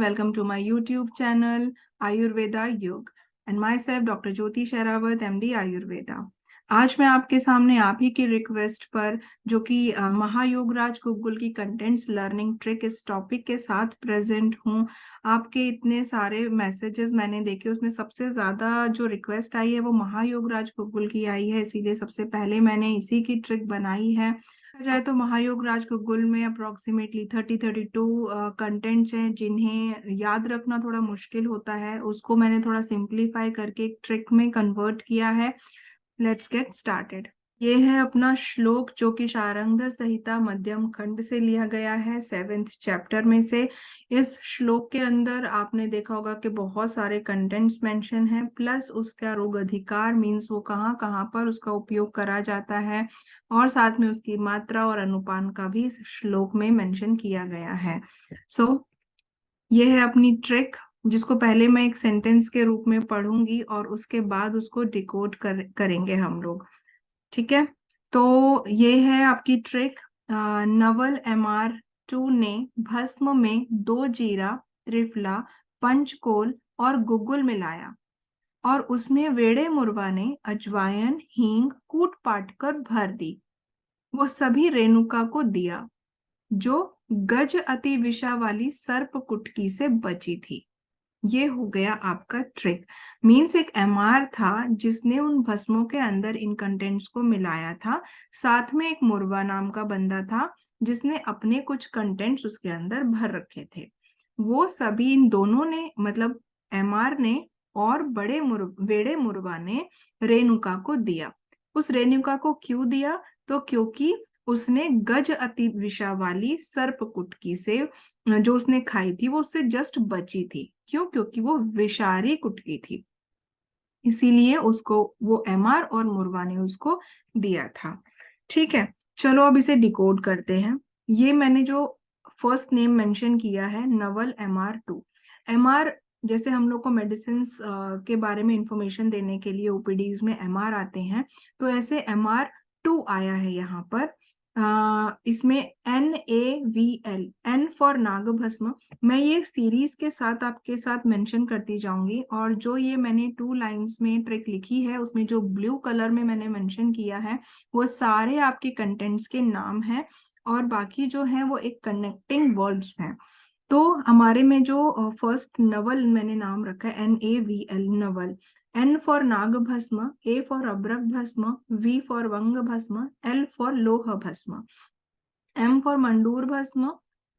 welcome to my YouTube channel Ayurveda Yug and myself Dr. Jyoti Shehrawat MD Ayurveda। आज मैं आपके सामने आप ही की रिक्वेस्ट पर जो कि महायोगराज गुरुकुल की कंटेंट्स लर्निंग ट्रिक इस टॉपिक के साथ प्रेजेंट हूँ। आपके इतने सारे मैसेजेस मैंने देखे, उसमें सबसे ज्यादा जो रिक्वेस्ट आई है वो महायोगराज गुरुकुल की आई है, इसीलिए सबसे पहले मैंने इसी की ट्रिक बनाई है। जाए तो महायोगराज गुरुकुल में अप्रोक्सीमेटली 32 कंटेंट्स हैं जिन्हें याद रखना थोड़ा मुश्किल होता है, उसको मैंने थोड़ा सिंप्लीफाई करके एक ट्रिक में कन्वर्ट किया है। Let's get started. ये है अपना श्लोक जो कि शारंग संहिता मध्यम खंड से लिया गया है, 7th चैप्टर में से। इस श्लोक के अंदर आपने देखा होगा कि बहुत सारे कंटेंट्स मेंशन हैं, प्लस उसका रोग अधिकार मीन्स वो कहाँ कहाँ पर उसका उपयोग करा जाता है, और साथ में उसकी मात्रा और अनुपान का भी इस श्लोक में मेंशन किया गया है। ये है अपनी ट्रिक, जिसको पहले मैं एक सेंटेंस के रूप में पढ़ूंगी और उसके बाद उसको डिकोड करेंगे हम लोग। ठीक है, तो ये है आपकी ट्रिक। नवल MR2 ने भस्म में 2 जीरा, त्रिफला, पंचकोल और गुग्गुल मिलाया और उसमें वेड़े मुर्वा ने अजवायन हींग कूट पाट कर भर दी। वो सभी रेणुका को दिया जो गज अति विषा वाली सर्प कुटकी से बची थी। ये हो गया आपका ट्रिक। मीन्स एक MR था जिसने उन भस्मों के अंदर इन कंटेंट्स को मिलाया था, साथ में एक मुर्वा नाम का बंदा था जिसने अपने कुछ कंटेंट्स उसके अंदर भर रखे थे। वो सभी इन दोनों ने, मतलब MR ने और वेड़े मुर्वा ने रेणुका को दिया। उस रेणुका को क्यों दिया? तो क्योंकि उसने गज अति विषा वाली सर्प कुटकी से जो उसने खाई थी वो उससे जस्ट बची थी। क्यों? क्योंकि वो विषारी कुटकी थी, इसीलिए उसको वो MR और मुर्वा ने उसको दिया था। ठीक है, चलो अब इसे डिकोड करते हैं। ये मैंने जो फर्स्ट नेम मेंशन किया है, नवल MR2। MR जैसे हम लोग को मेडिसिन के बारे में इंफॉर्मेशन देने के लिए OPDs में MR आते हैं, तो ऐसे MR2 आया है यहाँ पर। इसमें NaVl, N फॉर नागभस्म। मैं ये सीरीज के साथ आपके साथ मेंशन करती जाऊंगी, और जो ये मैंने 2 लाइंस में ट्रिक लिखी है उसमें जो ब्लू कलर में मैंने मेंशन किया है वो सारे आपके कंटेंट्स के नाम हैं, और बाकी जो है वो एक कनेक्टिंग वर्ड्स हैं। तो हमारे में जो फर्स्ट नवल मैंने नाम रखा है NaVl, नवल। N फॉर नाग भस्म, A फॉर अब्रक भस्म, V फॉर वंग भस्म, L फॉर लोह भस्म, M फॉर मंडूर भस्म,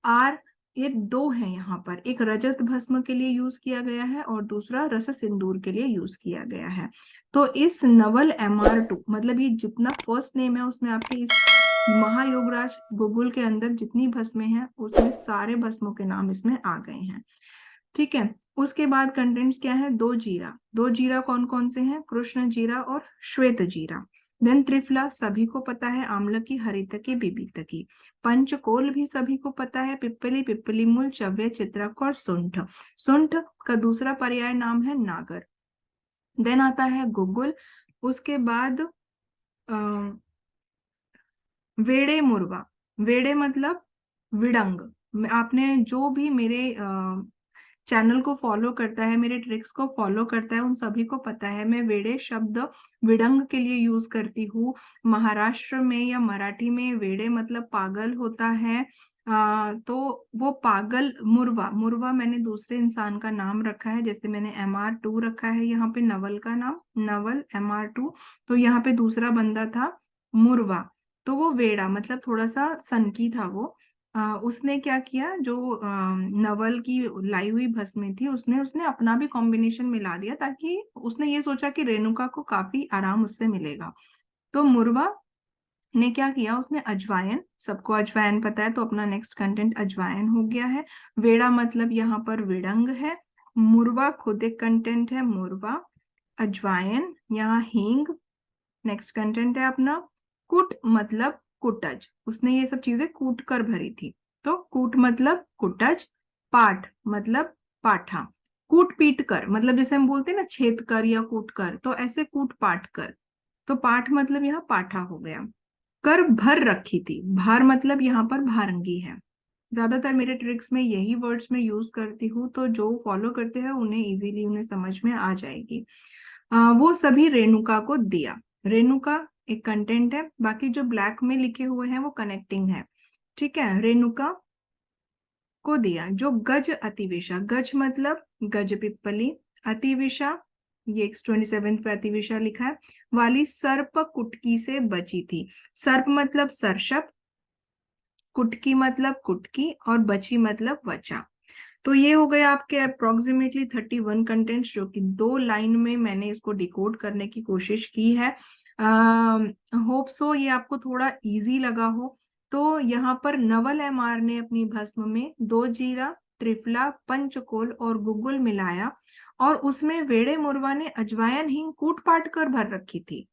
R। ये 2 हैं यहाँ पर, एक रजत भस्म के लिए यूज किया गया है और दूसरा रस सिंदूर के लिए यूज किया गया है। तो इस नवल MR2, मतलब ये जितना फर्स्ट नेम है उसमें आपके इस महायोगराज गुरुकुल के अंदर जितनी भस्में हैं उसमें सारे भस्मों के नाम इसमें आ गए हैं। ठीक है, उसके बाद कंटेंट्स क्या है? 2 जीरा। 2 जीरा कौन कौन से हैं? कृष्ण जीरा और श्वेत जीरा। देन त्रिफला सभी को पता है, आम्लकी, हरितकी, बिबितकी। पंचकोल भी सभी को पता है, पिप्पली, पिप्पली मूल, चव्य, चित्रक और सुंठ। सुंठ का दूसरा पर्याय नाम है नागर। देन आता है गुग्गुल। उसके बाद वेड़े मुर्वा। वेड़े मतलब विड़ंग। आपने जो भी मेरे चैनल को फॉलो करता है, मेरे ट्रिक्स को फॉलो करता है, उन सभी को पता है मैं वेड़े शब्द विड़ंग के लिए यूज करती हूँ। महाराष्ट्र में या मराठी में वेड़े मतलब पागल होता है। तो वो पागल मुर्वा, मुर्वा मैंने दूसरे इंसान का नाम रखा है, जैसे मैंने MR2 रखा है यहाँ पे नवल का नाम, नवल MR2। तो यहाँ पे दूसरा बंदा था मुर्वा, तो वो वेड़ा मतलब थोड़ा सा सनकी था वो। उसने क्या किया, जो नवल की लाई हुई भस्में थी उसने उसने अपना भी कॉम्बिनेशन मिला दिया, ताकि उसने ये सोचा कि रेणुका को काफी आराम उससे मिलेगा। तो मुर्वा ने क्या किया, उसमें अजवायन, सबको अजवायन पता है तो अपना नेक्स्ट कंटेंट अजवायन हो गया है। वेड़ा मतलब यहाँ पर विड़ंग है। मुर्वा खुद एक कंटेंट है, मुर्वा। अजवायन, यहाँ हींग नेक्स्ट कंटेंट है अपना। कूट मतलब कुटज, उसने ये सब चीजें कूट कर भरी थी, तो कूट मतलब कुटज। पाठ मतलब पाठा। कूट पीट कर मतलब जैसे हम बोलते हैं ना छेद कर या कूट कर, तो ऐसे कूट पाट कर, तो पाठ मतलब यहाँ पाठा हो गया। कर भर रखी थी, भार मतलब यहाँ पर भारंगी है। ज्यादातर मेरे ट्रिक्स में यही वर्ड्स में यूज करती हूँ, तो जो फॉलो करते हैं उन्हें इजीली उन्हें समझ में आ जाएगी। वो सभी रेणुका को दिया। रेणुका एक कंटेंट है, बाकी जो ब्लैक में लिखे हुए हैं वो कनेक्टिंग है। ठीक है, रेणुका को दिया जो गज अतिविशा, गज मतलब गज पिप्पली, अतिविशा ये 27 पे अतिविशा लिखा है, वाली सर्प कुटकी से बची थी। सर्प मतलब सर्षप, कुटकी मतलब कुटकी, और बची मतलब बचा। तो ये हो गए आपके अप्रोक्सीमेटली 31 कंटेंट्स, जो कि 2 लाइन में मैंने इसको डिकोड करने की कोशिश की है। होप सो ये आपको थोड़ा इजी लगा हो। तो यहाँ पर नवल एमआर ने अपनी भस्म में 2 जीरा, त्रिफला, पंचकोल और गुग्गुल मिलाया, और उसमें वेड़े मुर्वा ने अजवायन हींग कूट पाट कर भर रखी थी।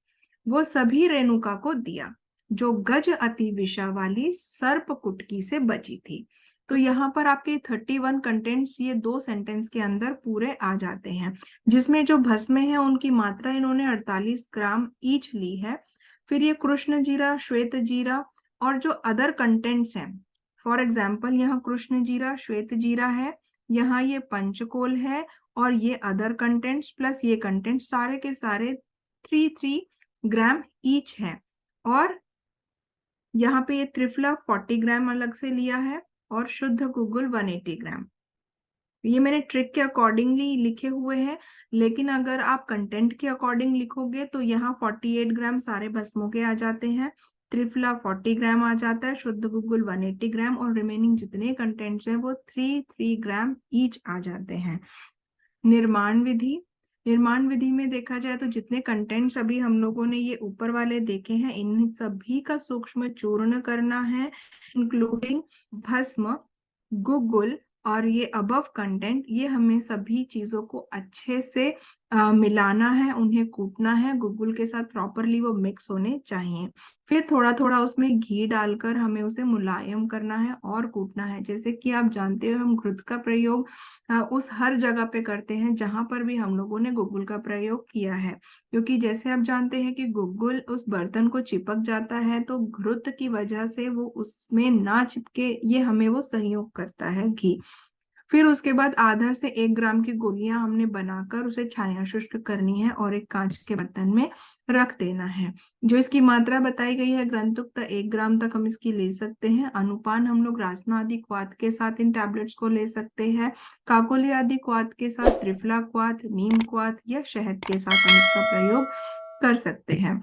वो सभी रेणुका को दिया जो गज अति विषा वाली सर्प कुटकी से बची थी। तो यहाँ पर आपके 31 कंटेंट्स ये 2 सेंटेंस के अंदर पूरे आ जाते हैं, जिसमें जो भस्म है उनकी मात्रा इन्होंने 48 ग्राम ईच ली है। फिर ये कृष्ण जीरा, श्वेत जीरा और जो अदर कंटेंट्स हैं, फॉर एग्जाम्पल यहाँ कृष्ण जीरा, श्वेत जीरा है, यहाँ ये पंचकोल है, और ये अदर कंटेंट्स प्लस ये कंटेंट सारे के सारे 3 ग्राम ईच है। और यहाँ पे ये त्रिफला 40 ग्राम अलग से लिया है, और शुद्ध गुग्गुल 180 ग्राम। ये मैंने ट्रिक के अकॉर्डिंगली लिखे हुए हैं, लेकिन अगर आप कंटेंट के अकॉर्डिंग लिखोगे तो यहाँ 48 ग्राम सारे भस्मों के आ जाते हैं, त्रिफला 40 ग्राम आ जाता है, शुद्ध गुग्गुल 180 ग्राम, और रिमेनिंग जितने कंटेंट्स हैं वो 3 ग्राम ईच आ जाते हैं। निर्माण विधि, निर्माण विधि में देखा जाए तो जितने कंटेंट्स अभी हम लोगों ने ये ऊपर वाले देखे हैं, इन सभी का सूक्ष्म चूर्ण करना है, इंक्लूडिंग भस्म, गुग्गुल और ये अबव कंटेंट। ये हमें सभी चीजों को अच्छे से मिलाना है, उन्हें कूटना है गुग्गुल के साथ, प्रॉपरली वो मिक्स होने चाहिए। फिर थोड़ा थोड़ा उसमें घी डालकर हमें उसे मुलायम करना है और कूटना है। जैसे कि आप जानते हो हम घृत का प्रयोग उस हर जगह पे करते हैं जहां पर भी हम लोगों ने गुग्गुल का प्रयोग किया है, क्योंकि जैसे आप जानते हैं कि गुग्गुल उस बर्तन को चिपक जाता है, तो घृत की वजह से वो उसमें ना चिपके, ये हमें वो सहयोग करता है घी। फिर उसके बाद आधा से 1 ग्राम की गोलियां हमने बनाकर उसे छाया शुष्क करनी है और एक कांच के बर्तन में रख देना है। जो इसकी मात्रा बताई गई है ग्रंथुक्त 1 ग्राम तक हम इसकी ले सकते हैं। अनुपान हम लोग रासना आदि क्वाथ के साथ इन टैबलेट्स को ले सकते हैं। काकोली आदि क्वाथ के साथ, त्रिफला क्वाथ, नीम क्वाथ या शहद के साथ हम इसका प्रयोग कर सकते हैं।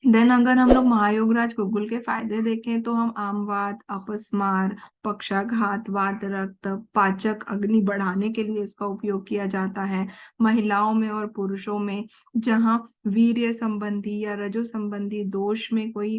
देन अगर हम लोग महायोगराज गुग्गुल के फायदे देखें तो हम आमवात, अपस्मार, पक्षाघात, वात रक्त, पाचक अग्नि बढ़ाने के लिए इसका उपयोग किया जाता है। महिलाओं में और पुरुषों में जहां वीर्य संबंधी या रजो संबंधी दोष में कोई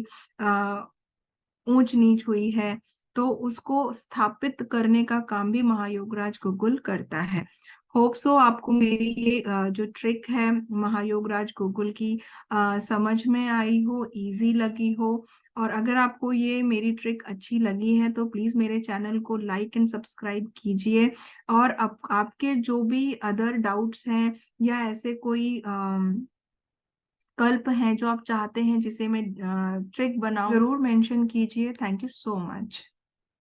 ऊंच नीच हुई है, तो उसको स्थापित करने का काम भी महायोगराज गुग्गुल करता है। होप सो आपको मेरी ये जो ट्रिक है महायोगराज गुग्गुल की समझ में आई हो, इजी लगी हो। और अगर आपको ये मेरी ट्रिक अच्छी लगी है तो प्लीज मेरे चैनल को लाइक एंड सब्सक्राइब कीजिए। और आपके जो भी अदर डाउट्स हैं या ऐसे कोई कल्प हैं जो आप चाहते हैं जिसे मैं ट्रिक बनाऊं, जरूर मेंशन कीजिए। Thank you so much.